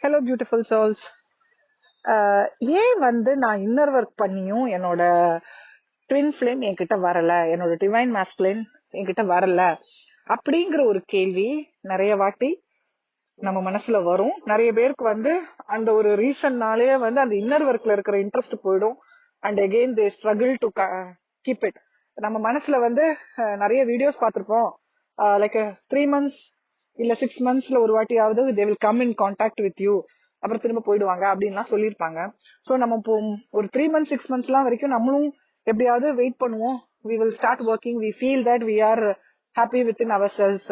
Hello beautiful souls. ஏன் நான் inner work பண்ணியும் என்னோட ட்வின் ஃபிளேம் என்கிட்ட வரல, என்னோட டிவைன் மாஸ்குலின் என்கிட்ட வரல அப்படிங்கிற ஒரு கேள்வி நிறைய வாட்டி நம்ம மனசுல வரும். நிறைய பேருக்கு அந்த ஒரு ரீசன்னாலே அந்த இன்னர் ஒர்க்ல இருக்கிற இன்ட்ரெஸ்ட் போயிடும். And again they struggle to keep it. நம்ம மனசுல நிறைய வீடியோஸ் பார்த்திருப்போம். லைக் 3 months இல்ல 6 monthsல ஒரு வாட்டியாவது they will come in contact with you, அப்புறம் திரும்ப போயிடுவாங்க அப்படின்லாம் சொல்லியிருப்பாங்க. ஸோ நம்ம இப்போ ஒரு 3 months 6 months வரைக்கும் நம்மளும் எப்படியாவது வெயிட் பண்ணுவோம். we will start working, we feel that we are happy within ourselves.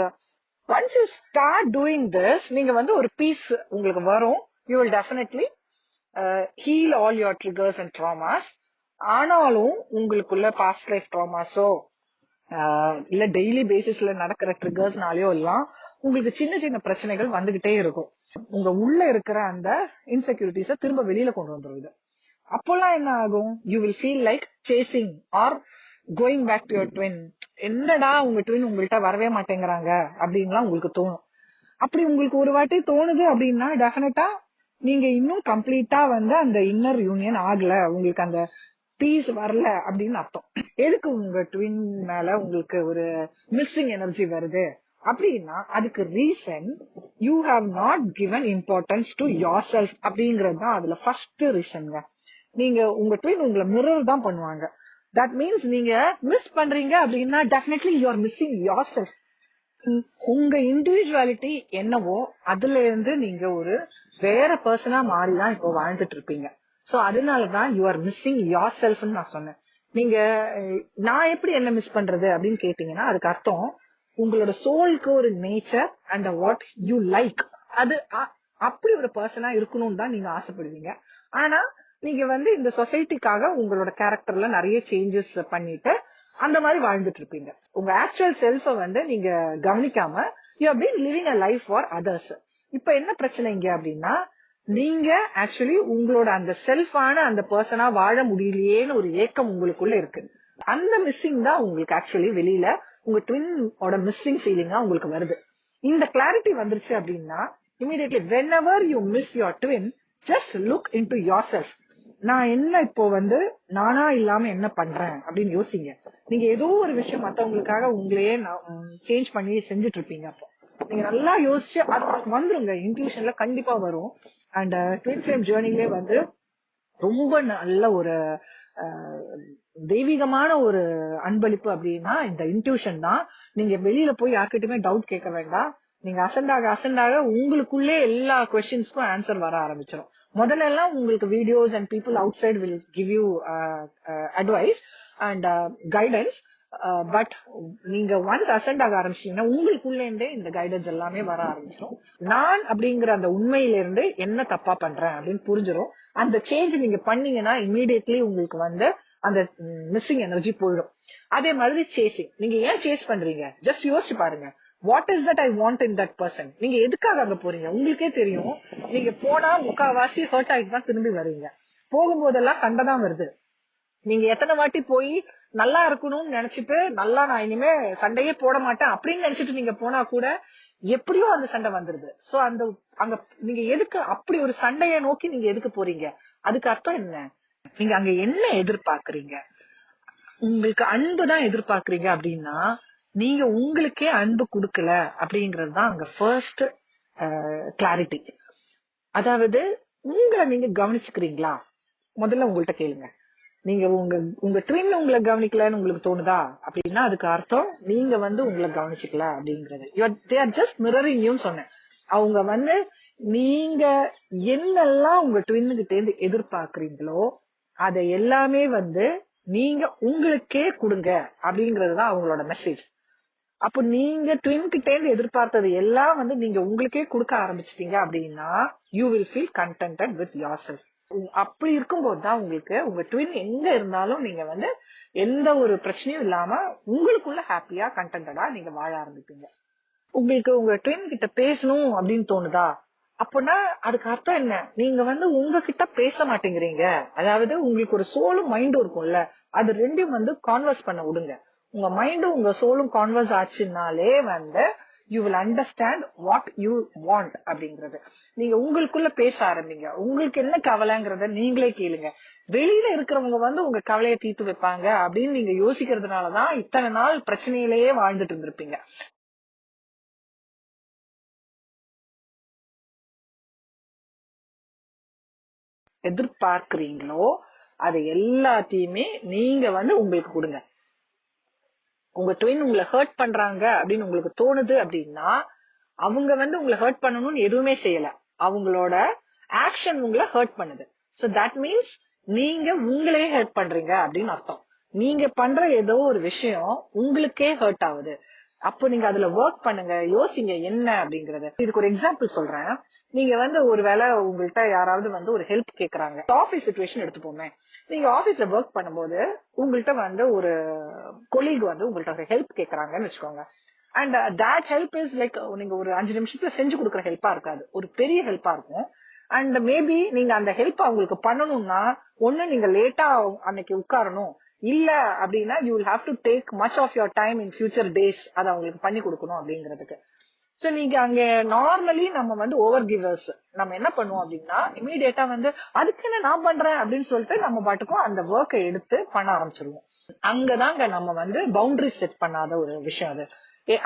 once you start doing this, நீங்க ஒரு பீஸ் உங்களுக்கு வரும். you will definitely heal all your triggers and traumas. ஆனாலும் உங்களுக்குள்ள பாஸ்ட் லைஃப் ட்ராமாஸோ இல்ல டெய்லி பேசிஸ்ல நடக்கிற ட்ரிகர்ஸ்னாலயோ எல்லாம் உங்களுக்கு சின்ன சின்ன பிரச்சனைகள் வந்துகிட்டே இருக்கும். உங்க உள்ள இருக்கிற அந்த இன்செக்யூரிட்டிஸ திரும்ப வெளியில கொண்டு வந்துருது. அப்போல்லாம் என்ன ஆகும்? You will feel like chasing or going back to your twin. என்னடா உங்க ட்வின் உங்கள்கிட்ட வரவே மாட்டேங்கிறாங்க அப்படின்லாம் உங்களுக்கு தோணும். அப்படி உங்களுக்கு ஒரு வாட்டி தோணுது அப்படின்னா டெஃபினட்டா நீங்க இன்னும் கம்ப்ளீட்டா அந்த இன்னர் யூனியன் ஆகல, உங்களுக்கு அந்த பீஸ் வரல அப்படின்னு அர்த்தம். எதுக்கு உங்க ட்வின் மேல உங்களுக்கு ஒரு மிஸ்ஸிங் எனர்ஜி வருது அப்படின்னா அதுக்கு reason you have not given importance to your self அப்படிங்கறது தான் அதுல ஃபர்ஸ்ட் ரீசன்ங்க. நீங்க உங்க ட்வின் உங்களை மிரர் தான் பண்ணுவாங்க. தட் மீன்ஸ் நீங்க மிஸ் பண்றீங்க அப்படின்னா definitely you are missing your self. உங்க இண்டிவிஜுவாலிட்டி என்னவோ அதுல இருந்து நீங்க ஒரு வேற பர்சனா மாறிதான் இப்போ வாழ்ந்துட்டு இருப்பீங்க. சோ அதனாலதான் யூ ஆர் மிஸ்ஸிங் யோர் செல்ஃப்னு நான் சொன்னேன். நீங்க நான் எப்படி என்ன மிஸ் பண்றது அப்படின்னு கேட்டீங்கன்னா அதுக்கு அர்த்தம் உங்களோட சோலுக்கு ஒரு nature and what you like, அது அப்படி ஒரு பர்சனா இருக்கணும்னு தான் நீங்க ஆசைப்படுவீங்க. ஆனா நீங்க இந்த சொசைட்டிக்காக உங்களோட கேரக்டர்ல நிறைய சேஞ்சஸ் பண்ணிட்டு அந்த மாதிரி வாழ்ந்துட்டு இருப்பீங்க. உங்க ஆக்சுவல் செல்ஃப நீங்க கவனிக்காம you have been living a life for others. இப்ப என்ன பிரச்சனை இங்க அப்படின்னா நீங்க ஆக்சுவலி உங்களோட அந்த செல்ஃபான அந்த பர்சனா வாழ முடியலையேன்னு ஒரு ஏக்கம் உங்களுக்குள்ள இருக்கு. அந்த மிஸ்ஸிங் தான் உங்களுக்கு ஆக்சுவலி வெளியில உங்க ட்வினோட மிஸ்ஸிங் ஃபீலிங்கா உங்களுக்கு வருது. இந்த கிளாரிட்டி வந்துருச்சு அப்படின்னா immediately whenever you miss your twin, just look into yourself. நான் என்ன இப்போ நானா இல்லாம என்ன பண்றேன் அப்படின்னு யோசிங்க. நீங்க ஏதோ ஒரு விஷயம் மத்தவங்களுக்காக உங்களையே சேஞ்ச் பண்ணி செஞ்சுட்டு இருப்பீங்க. அப்போ நீங்க நல்லா யோசிச்சு அது வந்துருங்க, இன்ட்யூஷன்ல கண்டிப்பா வரும். அண்ட் ட்வின் ஃபிளேம் ஜேர்னிலே ரொம்ப நல்ல ஒரு தெய்வீகமான ஒரு அன்பளிப்பு அப்படின்னா இந்த இன்ட்யூஷன் தான். நீங்க வெளியில போய் யார்கிட்டயுமே டவுட் கேட்க வேண்டாம். நீங்க அசண்டாக உங்களுக்குள்ளே எல்லா கொஸ்டின்ஸ்க்கும் ஆன்சர் வர ஆரம்பிச்சிடும். முதல்ல எல்லாம் உங்களுக்கு videos and people outside will give you advice and guidance. But நீங்க ஒன்ஸ் அசெண்ட் ஆக ஆரம்பிச்சீங்கன்னா உங்களுக்குள்ள இருந்தே இந்த கைடன்ஸ் எல்லாமே வர ஆரம்பிச்சிடும். நான் அப்படிங்கிற அந்த உண்மையில இருந்து என்ன தப்பா பண்றேன் அப்படின்னு புரிஞ்சிடும். அந்த சேஞ்ச் நீங்க பண்ணீங்கன்னா இமீடியட்லி உங்களுக்கு அந்த மிஸ்ஸிங் எனர்ஜி போயிடும். அதே மாதிரி சேசிங். நீங்க ஏன் சேஸ் பண்றீங்க ஜஸ்ட் யோசிச்சு பாருங்க. What is that I want in that person? நீங்க எதுக்காக அங்க போறீங்க உங்களுக்கே தெரியும். நீங்க போனா முக்காவாசி ஹர்ட் ஆயிட்டு தான் திரும்பி வரீங்க. போகும்போதெல்லாம் சண்டை தான் வருது. நீங்க எத்தனை வாட்டி போய் நல்லா இருக்கணும்னு நினைச்சிட்டு நல்லா நான் இனிமே சண்டையே போட மாட்டேன் அப்படின்னு நினைச்சிட்டு நீங்க போனா கூட எப்படியோ அந்த சண்டை வந்துருது. சோ அங்க நீங்க எதுக்கு அப்படி ஒரு சண்டையை நோக்கி நீங்க எதுக்கு போறீங்க? அதுக்கு அர்த்தம் என்ன? நீங்க அங்க என்ன எதிர்பார்க்கறீங்க? உங்களுக்கு அன்பு தான் எதிர்பார்க்கறீங்க அப்படின்னா நீங்க உங்களுக்கே அன்பு கொடுக்கல அப்படிங்கறது தான் அங்க ஃபர்ஸ்ட் கிளாரிட்டி. அதாவது உங்களை நீங்க கவனிச்சுக்கிறீங்களா முதல்ல உங்கள்கிட்ட கேளுங்க. நீங்க உங்க ட்வின் உங்களை கவனிக்கலன்னு உங்களுக்கு தோணுதா அப்படின்னா அதுக்கு அர்த்தம் நீங்க உங்களை கவனிச்சுக்கல அப்படிங்கறது. they are just mirroring youன்னு சொன்னேன். அவங்க நீங்க என்னெல்லாம் உங்க ட்வின்னுகிட்ட இருந்து எதிர்பார்க்கறீங்களோ அதை எல்லாமே நீங்க உங்களுக்கே கொடுங்க அப்படிங்கறதுதான் அவங்களோட மெசேஜ். அப்போ நீங்க ட்வின் கிட்ட இருந்து எதிர்பார்த்தது எல்லாம் நீங்க உங்களுக்கே கொடுக்க ஆரம்பிச்சிட்டீங்க அப்படின்னா you will feel contented with your self. அப்படி இருக்கும்போது தான் உங்களுக்கு உங்க ட்வின் எங்க இருந்தாலும் நீங்க எந்த ஒரு பிரச்சனையும் இல்லாம உங்களுக்குள்ள ஹாப்பியா கண்டென்டடா நீங்க வாழ ஆரம்பிப்பீங்க. உங்களுக்கு உங்க ட்வின் கிட்ட பேசணும் அப்படின்னு தோணுதா அப்படின்னா அதுக்கு அர்த்தம் என்ன? நீங்க உங்ககிட்ட பேச மாட்டேங்கிறீங்க. அதாவது உங்களுக்கு ஒரு சோலும் மைண்டும் இருக்கும்ல, அது ரெண்டையும் கான்வர்ஸ் பண்ண விடுங்க. உங்க மைண்டும் உங்க சோலும் கான்வர்ஸ் ஆச்சுனாலே you will understand what you want அப்படிங்கறது. நீங்க உங்களுக்குள்ள பேச ஆரம்பிங்க. உங்களுக்கு என்ன கவலைங்கிறத நீங்களே கேளுங்க. வெளியில இருக்கிறவங்க வந்து உங்க கவலையை தீர்த்து வைப்பாங்க அப்படின்னு நீங்க யோசிக்கிறதுனாலதான் இத்தனை நாள் பிரச்சனையிலேயே வாழ்ந்துட்டு இருந்திருப்பீங்க. எதிர்பார்க்கிறீங்களோ அது எல்லாத்தையுமே நீங்க வந்து உங்களுக்கு கொடுங்க. உங்க ட்வின் உங்களை ஹர்ட் பண்றாங்க அப்படின்னு உங்களுக்கு தோணுது அப்படின்னா அவங்க வந்து உங்களை ஹர்ட் பண்ணணும்னு எதுவுமே செய்யல. அவங்களோட ஆக்ஷன் உங்களை ஹர்ட் பண்ணுது. சோ தட் மீன்ஸ் நீங்க உங்களையே ஹர்ட் பண்றீங்க அப்படின்னு அர்த்தம். நீங்க பண்ற ஏதோ ஒரு விஷயம் உங்களுக்கே ஹர்ட் ஆகுது. அப்போ நீங்க அதுல ஒர்க் பண்ணுங்க, யோசிங்க என்ன அப்படிங்கறது. இதுக்கு ஒரு எக்ஸாம்பிள் சொல்றேன். நீங்க வந்து ஒருவேளை உங்கள்கிட்ட யாராவது வந்து ஒரு ஹெல்ப் கேக்குறாங்க. ஆபீஸ் சிச்சுவேஷன் எடுத்துப்போமே. நீங்க ஆபீஸ்ல ஒர்க் பண்ணும்போது உங்கள்கிட்ட வந்து ஒரு கொலீக் வந்து உங்கள்கிட்ட ஒரு ஹெல்ப் கேக்குறாங்கன்னு வச்சுக்கோங்க. And that help is like நீங்க ஒரு 5 நிமிஷத்துல செஞ்சு கொடுக்குற ஹெல்ப்பா இருக்காது, ஒரு பெரிய ஹெல்ப்பா இருக்கும். அண்ட் மேபி நீங்க அந்த ஹெல்ப் அவங்களுக்கு பண்ணணும்னா ஒண்ணு நீங்க லேட்டா அன்னைக்கு உட்காரணும், இல்ல அப்படின்னா you will have to take much of your time in future days அதை அவங்களுக்கு பண்ணி கொடுக்கணும் அப்படிங்கிறதுக்கு. சோ நீங்க அங்க நார்மலி நம்ம வந்து ஓவர் கிவர்ஸ். நம்ம என்ன பண்ணுவோம் அப்படின்னா இமீடியட்டா வந்து அதுக்கு என்ன நான் பண்றேன் அப்படின்னு சொல்லிட்டு நம்ம பாட்டுக்கும் அந்த ஒர்க்கை எடுத்து பண்ண ஆரம்பிச்சிருவோம். அங்கதாங்க நம்ம வந்து பவுண்டரி செட் பண்ணாத ஒரு விஷயம் அது.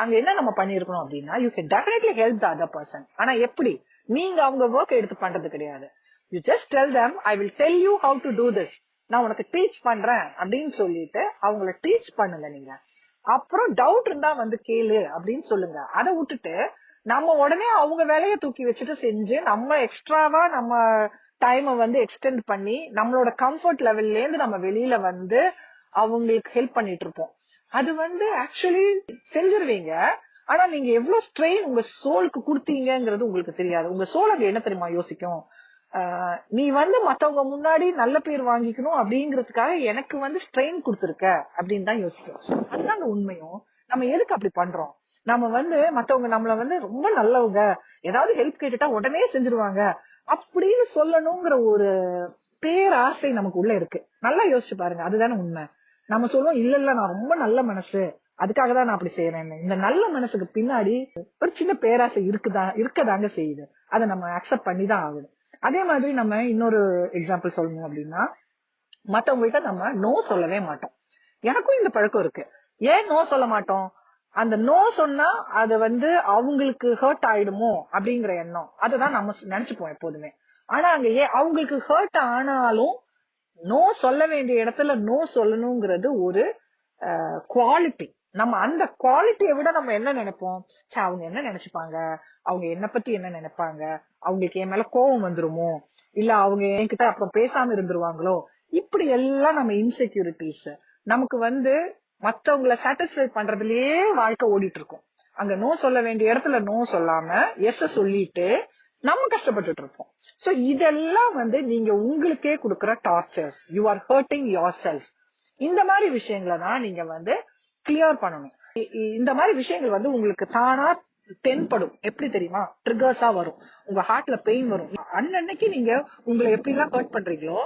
அங்க என்ன நம்ம பண்ணிருக்கணும் அப்படின்னா you can definitely help the other person. ஆனா எப்படி? நீங்க அவங்க ஒர்க் எடுத்து பண்றது கிடையாது. You just tell them I will tell you how to do this. நான் உனக்கு டீச் பண்றேன் அப்படின்னு சொல்லிட்டு அவங்கள டீச் பண்ணுங்க நீங்க. அப்புறம் டவுட் இருந்தா வந்து கேளு அப்படின்னு சொல்லுங்க. அதை விட்டுட்டு நம்ம உடனே அவங்க வேலையை தூக்கி வச்சுட்டு செஞ்சு நம்ம எக்ஸ்ட்ராவா நம்ம டைமை வந்து எக்ஸ்டெண்ட் பண்ணி நம்மளோட கம்ஃபர்ட் லெவல்ல இருந்து நம்ம வெளியில வந்து அவங்களுக்கு ஹெல்ப் பண்ணிட்டு இருப்போம். அது வந்து ஆக்சுவலி செஞ்சிருவீங்க. ஆனா நீங்க எவ்வளவு ஸ்ட்ரெயின் உங்க சோலுக்கு கொடுத்தீங்கிறது உங்களுக்கு தெரியாது. உங்க சோல் அங்க என்ன தெரியுமா யோசிக்கும்? நீ வந்து மத்தவங்க முன்னாடி நல்ல பேர் வாங்கிக்கணும் அப்படிங்கிறதுக்காக எனக்கு வந்து ஸ்ட்ரெயின் கொடுத்துருக்க அப்படின்னு தான் யோசிக்கும். அதுதாங்க உண்மையும். நம்ம எதுக்கு அப்படி பண்றோம்? நம்ம வந்து மத்தவங்க நம்மள வந்து ரொம்ப நல்லவங்க, ஏதாவது ஹெல்ப் கேட்டுட்டா உடனே செஞ்சிருவாங்க அப்படின்னு சொல்லணுங்கிற ஒரு பேராசை நமக்கு உள்ள இருக்கு. நல்லா யோசிச்சு பாருங்க. அதுதானே உண்மை. நம்ம சொல்லுவோம் இல்ல இல்ல நான் ரொம்ப நல்ல மனசு, அதுக்காக தான் நான் அப்படி செய்யறேன்னு. இந்த நல்ல மனசுக்கு பின்னாடி ஒரு சின்ன பேராசை இருக்கதாங்க செய்யுது. அதை நம்ம அக்செப்ட் பண்ணி தான் ஆகணும். அதே மாதிரி நம்ம இன்னொரு எக்ஸாம்பிள் சொல்லணும் அப்படின்னா மத்தவங்கள்ட்ட நம்ம நோ சொல்லவே மாட்டோம். எனக்கும் இந்த பழக்கம் இருக்கு. ஏன் நோ சொல்ல மாட்டோம்? அந்த நோ சொன்னா அது வந்து அவங்களுக்கு ஹர்ட் ஆயிடுமோ அப்படிங்கிற எண்ணம். அததான் நம்ம நினைச்சுப்போம் எப்போதுமே. ஆனா அங்க அவங்களுக்கு ஹர்ட் ஆனாலும் நோ சொல்ல வேண்டிய இடத்துல நோ சொல்லணுங்கிறது ஒரு குவாலிட்டி. நம்ம அந்த குவாலிட்டியை விட நம்ம என்ன நினைப்போம்? அவங்க என்ன நினைச்சுப்பாங்க, அவங்க என்ன பத்தி என்ன நினைப்பாங்க, அவங்களுக்கு என் மேல கோபம் வந்துருமோ, இல்ல அவங்க என்கிட்ட அப்புறம் பேசாம இருந்துருவாங்களோ, இப்படி எல்லாம் நம்ம இன்செக்யூரிட்டிஸ். நமக்கு வந்து மத்தவங்களை சாட்டிஸ்ஃபை பண்றதுலயே வாழ்க்கை ஓடிட்டு இருக்கும். அங்க நோ சொல்ல வேண்டிய இடத்துல நோ சொல்லாம எஸ் சொல்லிட்டு நம்ம கஷ்டப்பட்டுட்டு இருப்போம். சோ இதெல்லாம் வந்து நீங்க உங்களுக்கே கொடுக்கற tortures. You are hurting your self. இந்த மாதிரி விஷயங்களை தான் நீங்க வந்து கிளியர் பண்ணணும். இந்த மாதிரி விஷயங்கள் வந்து உங்களுக்கு தானா தென்படும். எப்படி தெரியுமா? ட்ரிகர்ஸா வரும். உங்க ஹார்ட்ல பெயின் வரும். அன்னன்னைக்கு நீங்க உங்களை எப்படி எல்லாம் ஹர்ட் பண்றீங்களோ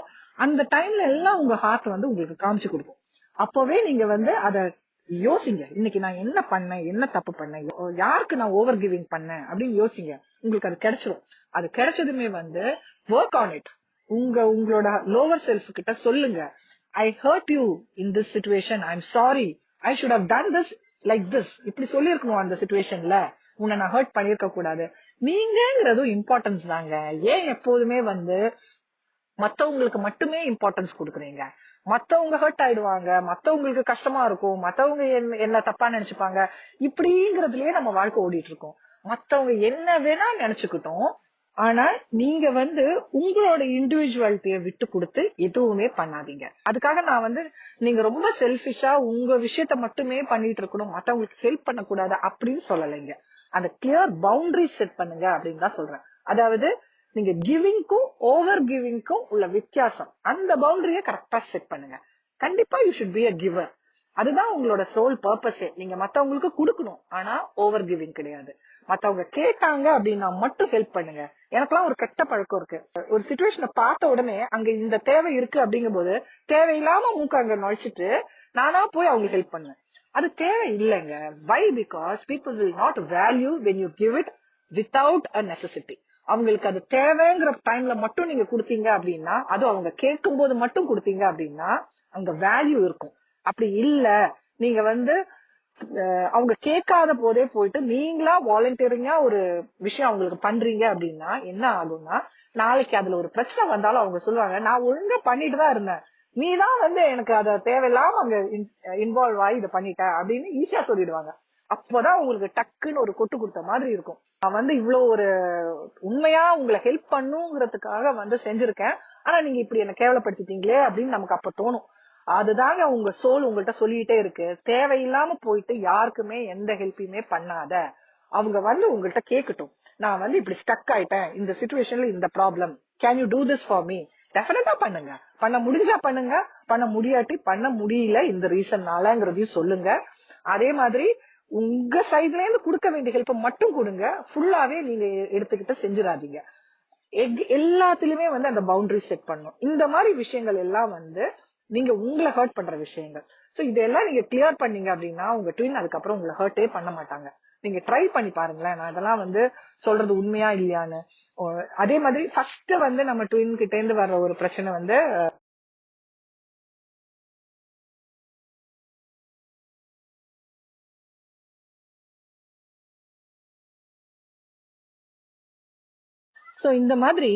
அந்த டைம்ல எல்லாம் உங்க ஹார்ட் வந்து உங்களுக்கு காமிச்சு கொடுக்கும். அப்பவே நீங்க வந்து அத யோசிங்க. இன்னைக்கு நான் என்ன பண்ணேன், என்ன தப்பு பண்ணேன், யாருக்கு நான் ஓவர் கிவிங் பண்ணேன் அப்படின்னு யோசிங்க. உங்களுக்கு அது கிடைச்சிடும். அது கிடைச்சதுமே வந்து ஒர்க் ஆன் இட். உங்களோட லோவர் செல்ஃப் கிட்ட சொல்லுங்க, I hurt you in this situation, I am sorry, I should have done this like this. இப்படி சொல்லிருக்கணும் அந்த சிச்சுவேஷன்ல, உன்னை நான் ஹர்ட் பண்ணிருக்க கூடாது. நீங்கிறதும் இம்பார்ட்டன்ஸ் தாங்க. ஏன் எப்போதுமே வந்து மத்தவங்களுக்கு மட்டுமே இம்பார்ட்டன்ஸ் கொடுக்குறீங்க? மத்தவங்க ஹர்ட் ஆயிடுவாங்க, மத்தவங்களுக்கு கஷ்டமா இருக்கும், மத்தவங்க என்ன தப்பா நினைச்சுப்பாங்க, இப்படிங்கிறதுலயே நம்ம வாழ்க்கை ஓடிட்டு இருக்கோம். மத்தவங்க என்ன வேணா நினைச்சுக்கிட்டோம். ஆனா நீங்க வந்து உங்களோட இண்டிவிஜுவாலிட்டியை விட்டு கொடுத்து எதுவுமே பண்ணாதீங்க. அதுக்காக நான் வந்து நீங்க ரொம்ப செல்ஃபிஷா உங்க விஷயத்த மட்டுமே பண்ணிட்டு இருக்கணும், மத்தவங்களுக்கு ஹெல்ப் பண்ணக்கூடாது அப்படின்னு சொல்லலைங்க. அந்த கிளியர் பவுண்டரி செட் பண்ணுங்க அப்படின்னு தான் சொல்றேன். அதாவது நீங்க கிவிங்க்கும் ஓவர் கிவிங்க்கும் உள்ள வித்தியாசம், அந்த பவுண்டரிய கரெக்டா செட் பண்ணுங்க. கண்டிப்பா you should be a giver. அதுதான் உங்களோட சோல் பர்பஸே. நீங்க மத்தவங்களுக்கு கொடுக்கணும், ஆனா ஓவர் கிவிங் கிடையாது. மத்தவங்க கேட்டாங்க அப்படின்னா மட்டும் ஹெல்ப் பண்ணுங்க. எனக்கெல்லாம் ஒரு கெட்ட பழக்கம் இருக்கு. ஒரு சிச்சுவேஷனை பார்த்த உடனே அங்க இந்த தேவை இருக்கு அப்படிங்கும் போது தேவையில்லாம மூக்க அங்க நுழைச்சிட்டு நானா போய் அவங்களுக்கு ஹெல்ப் பண்ணுவேன். அது தேவை இல்லைங்க. Why? Because people will not value when you give it without a necessity. அவங்களுக்கு அது தேவைங்கிற டைம்ல மட்டும் நீங்க கொடுத்தீங்க அப்படின்னா, அதுவும் அவங்க கேட்கும் போது மட்டும் கொடுத்தீங்க அப்படின்னா அங்க வேல்யூ இருக்கும். அப்படி இல்ல, நீங்க வந்து அவங்க கேட்காத போதே போயிட்டு நீங்களா வாலண்டியரிங்கா ஒரு விஷயம் அவங்களுக்கு பண்றீங்க அப்படின்னா என்ன ஆகும்னா, நாளைக்கு அதுல ஒரு பிரச்சனை வந்தாலும் அவங்க சொல்லுவாங்க, நான் ஒழுங்கா பண்ணிட்டு தான் இருந்தேன், நீதான் வந்து எனக்கு அத தேவையில்லாம அங்க இன்வால்வ் ஆகி இதை பண்ணிட்ட அப்படின்னு ஈஸியா சொல்லிடுவாங்க. அப்போதான் உங்களுக்கு டக்குன்னு ஒரு கொட்டு கொடுத்த மாதிரி இருக்கும். நான் வந்து இவ்வளவு ஒரு உண்மையா உங்களை ஹெல்ப் பண்ணுங்கிறதுக்காக வந்து செஞ்சிருக்கேன், ஆனா நீங்க இப்படி என்ன கேவலப்படுத்திட்டீங்களே அப்படின்னு நமக்கு அப்ப தோணும். அதுதாங்க உங்க சோல் உங்கள்கிட்ட சொல்லிட்டே இருக்கு, தேவையில்லாம போயிட்டு யாருக்குமே எந்த ஹெல்ப்பையுமே பண்ணாத. அவங்க வந்து உங்கள்கிட்ட கேட்கட்டும், நான் வந்து இப்படி ஸ்டக் ஆயிட்டேன் இந்த சிச்சுவேஷன்ல, இந்த problem, can you do this for me? டெஃபினட்டா பண்ணுங்க. பண்ண முடிஞ்சா பண்ணுங்க, பண்ண முடியாட்டி பண்ண முடியல இந்த ரீசன்னாலங்கிறதையும் சொல்லுங்க. அதே மாதிரி உங்க சைட்ல இருந்து கொடுக்க வேண்டிய ஹெல்ப் மட்டும் கொடுங்க, ஃபுல்லாவே நீங்க எடுத்துக்கிட்டு செஞ்சிடாதீங்க. எல்லாத்துலயுமே வந்து அந்த பவுண்டரி செட் பண்ணும். இந்த மாதிரி விஷயங்கள் எல்லாம் வந்து நீங்க உங்களை ஹர்ட் பண்ற விஷயங்கள். சோ இதெல்லாம் நீங்க கிளியர் பண்ணீங்க அப்படின்னா உங்க ட்வின் அதுக்கப்புறம் உங்களை ஹர்ட்டே பண்ண மாட்டாங்க. நீங்க ட்ரை பண்ணி பாருங்களேன், நான் இதெல்லாம் வந்து சொல்றது உண்மையா இல்லையான்னு. அதே மாதிரி ஃபர்ஸ்ட் வந்து நம்ம ட்வின் கிட்ட இருந்து வர்ற ஒரு பிரச்சனை வந்து சோ இந்த மாதிரி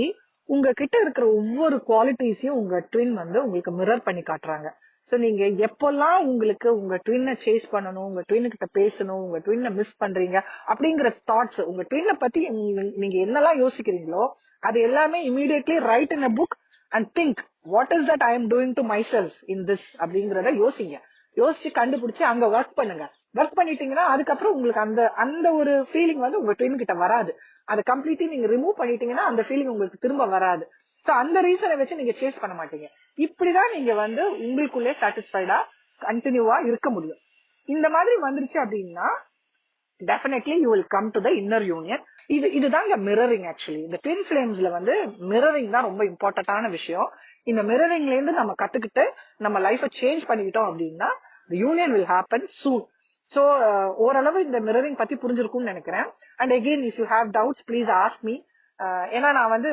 உங்ககிட்ட இருக்கிற ஒவ்வொரு குவாலிட்டிஸையும் உங்க ட்வின் வந்து உங்களுக்கு மிரர் பண்ணி காட்டுறாங்க. சோ நீங்க எப்பெல்லாம் உங்களுக்கு உங்க ட்வின்னை சேஸ் பண்ணணும், உங்க ட்வின் கிட்ட பேசணும், உங்க ட்வின்னை மிஸ் பண்றீங்க அப்படிங்கிற தாட்ஸ், உங்க ட்வின்னை பத்தி நீங்க என்னெல்லாம் யோசிக்கிறீங்களோ அது எல்லாமே immediately right in a book and think, what is that I am doing to my self in this அப்படிங்கறத யோசிங்க. யோசிச்சு கண்டுபிடிச்சு அங்க ஒர்க் பண்ணுங்க. ஒர்க் பண்ணிட்டீங்கன்னா அதுக்கப்புறம் உங்களுக்கு அந்த அந்த ஒரு ஃபீலிங் வந்து உங்க ட்வின் கிட்ட வராது. அதை கம்ப்ளீட்லி நீங்க ரிமூவ் பண்ணிட்டீங்கன்னா அந்த ஃபீலிங் உங்களுக்கு திரும்ப வராது. சோ அந்த ரீசனை வச்சு நீங்க சேஸ் பண்ண மாட்டீங்க. இப்படிதான் நீங்க வந்து உங்களுக்குள்ளே சாட்டிஸ்ஃபைடா கண்டினியூவா இருக்க முடியும். இந்த மாதிரி வந்துருச்சு அப்படின்னா definitely you will come to the inner union. இதுதாங்க மிரரிங். ஆக்சுவலி இந்த ட்வின் ஃபிளேம்ஸ்ல வந்து மிரரிங் தான் ரொம்ப இம்பார்ட்டன்டான விஷயம். இந்த மிரரிங்ல இருந்து நம்ம கத்துக்கிட்டு நம்ம லைஃபை சேஞ்ச் பண்ணிக்கிட்டோம் அப்படின்னா the union will happen soon. So ஓரளவு இந்த மிரரிங் பத்தி புரிஞ்சிருக்கும்னு நினைக்கிறேன். And again if you have doubts please ask me. ஏன்னா நான் வந்து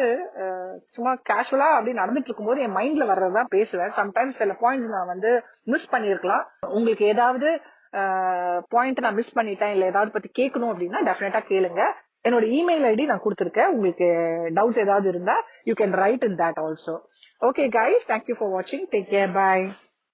சும்மா கேஷுவலா அப்படி நடந்துட்டு இருக்கும்போது என் மைண்ட்ல வர்றதுதான் பேசுவேன். சம்டைம்ஸ் சில பாயிண்ட்ஸ் நான் வந்து மிஸ் பண்ணிருக்கலாம். உங்களுக்கு ஏதாவது பாயிண்ட் நான் மிஸ் பண்ணிட்டேன் இல்ல ஏதாவது பத்தி கேட்கணும் அப்படின்னா டெஃபினட்டா கேளுங்க. என்னோட இமெயில் ஐடி நான் கொடுத்துருக்கேன். உங்களுக்கு டவுட்ஸ் ஏதாவது இருந்தா you can write in that also. Okay guys, thank you for வாட்சிங். Take care, by.